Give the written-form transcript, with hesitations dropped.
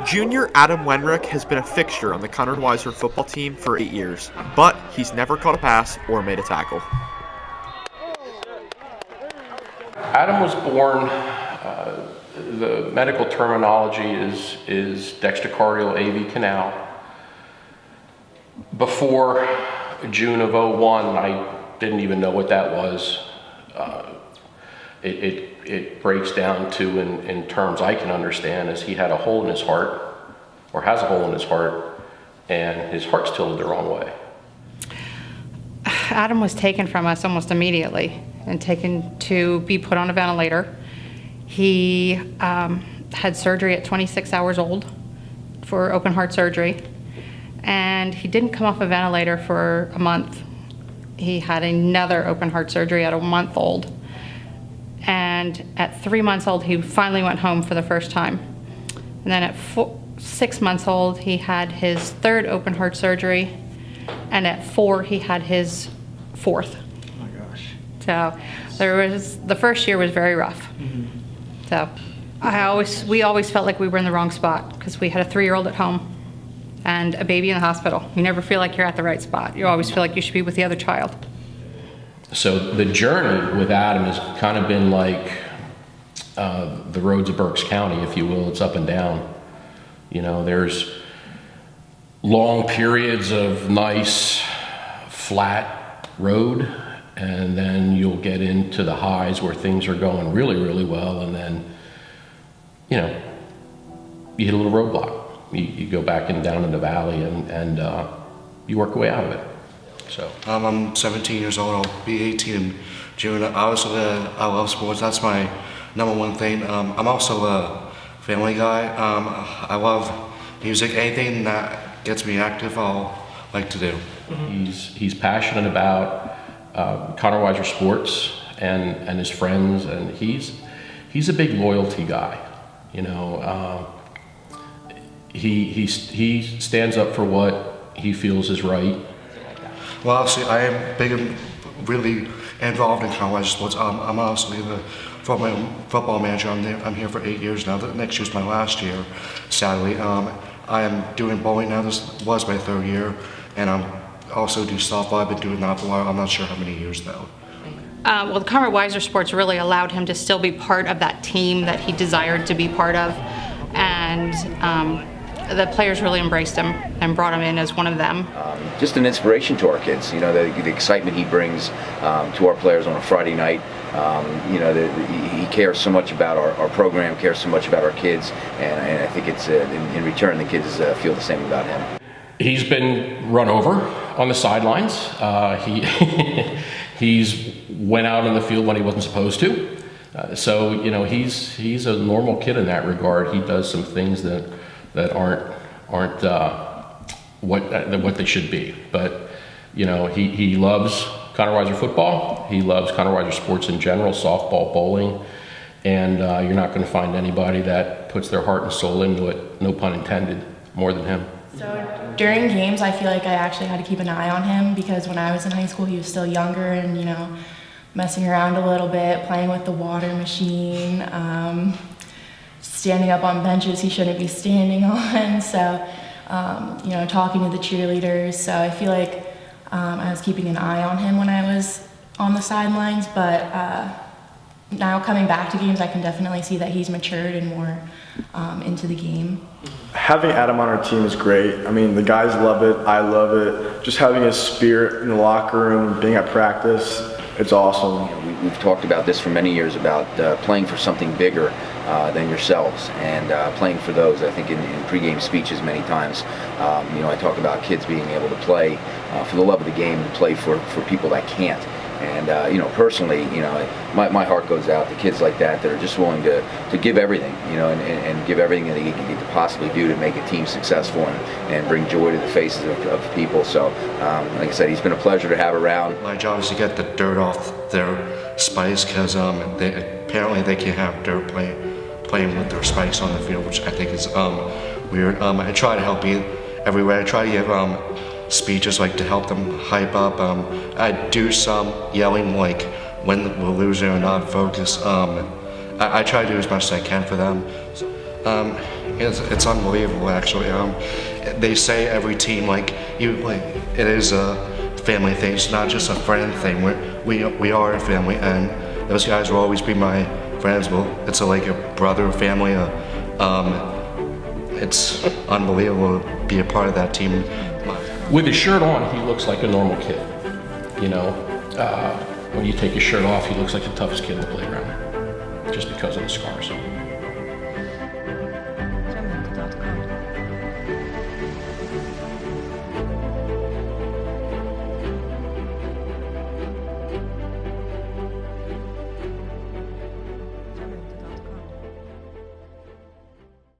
Junior Adam Wenrich has been a fixture on the Conrad Weiser football team for 8 years, but he's never caught a pass or made a tackle. Adam was born, the medical terminology is dextrocardial AV canal. Before June of '01, I didn't even know what that was. It breaks down to, in terms I can understand, is he had a hole in his heart, or has a hole in his heart, and his heart's tilted the wrong way. Adam was taken from us almost immediately and taken to be put on a ventilator. He had surgery at 26 hours old for open heart surgery, and he didn't come off a ventilator for a month. He had another open heart surgery at a month old. And at 3 months old, he finally went home for the first time. And then at 6 months old, he had his third open heart surgery. And at 4, he had his fourth. Oh my gosh. So the first year was very rough. Mm-hmm. So we always felt like we were in the wrong spot because we had a 3-year-old at home and a baby in the hospital. You never feel like you're at the right spot. You always feel like you should be with the other child. So the journey with Adam has kind of been like the roads of Berks County, if you will. It's up and down. You know, there's long periods of nice, flat road, and then you'll get into the highs where things are going really, really well, and then, you know, you hit a little roadblock. You go back down in the valley, and you work your way out of it. So I'm 17 years old. I'll be 18 in June. I love sports. That's my number one thing. I'm also a family guy. I love music. Anything that gets me active, I'll like to do. Mm-hmm. He's passionate about Connor Weiser sports and his friends, and he's a big loyalty guy. You know, he stands up for what he feels is right. Well, obviously, I am big and really involved in Conrad Weiser sports. I'm honestly the football manager. I'm here for 8 years now. Next year's my last year, sadly. I am doing bowling now. This was my 3rd year, and I'm also do softball. I've been doing that for a while. I'm not sure how many years though. Well, the Conrad Weiser sports really allowed him to still be part of that team that he desired to be part of, and the players really embraced him and brought him in as one of them. Just an inspiration to our kids. You know, the excitement he brings to our players on a Friday night. You know, he cares so much about our program, cares so much about our kids, and I think it's in return the kids feel the same about him. He's been run over on the sidelines. He's went out on the field when he wasn't supposed to. So you know, he's a normal kid in that regard. He does some things that aren't what they should be. But you know, he loves Connor Weiser football. He loves Connor Weiser sports in general, softball, bowling, and you're not going to find anybody that puts their heart and soul into it, no pun intended, more than him. So during games, I feel like I actually had to keep an eye on him because when I was in high school, he was still younger and, you know, messing around a little bit, playing with the water machine, standing up on benches he shouldn't be standing on. So, you know, talking to the cheerleaders. So I feel like I was keeping an eye on him when I was on the sidelines, but now coming back to games, I can definitely see that he's matured and more into the game. Having Adam on our team is great. I mean, the guys love it. I love it. Just having his spirit in the locker room, being at practice, it's awesome. You know, we've talked about this for many years about playing for something bigger than yourselves, and playing for those. I think in pregame speeches many times, you know, I talk about kids being able to play for the love of the game and play for people that can't. And you know, personally, you know, my heart goes out to kids like that are just willing to give everything, you know, and give everything that they can possibly do to make a team successful and bring joy to the faces of people. So, like I said, he's been a pleasure to have around. My job is to get the dirt off their spikes because apparently they can't have dirt playing with their spikes on the field, which I think is weird. I try to help everywhere. I try to give speeches like to help them hype up. I do some yelling like when we're losing or not focus. I try to do as much as I can for them. It's unbelievable, actually. They say every team, it is a family thing. It's not just a friend thing. We are a family, and those guys will always be my friends. Well, it's like a brother, family. It's unbelievable to be a part of that team. With his shirt on, he looks like a normal kid. You know, when you take his shirt off, he looks like the toughest kid in the playground, just because of the scars.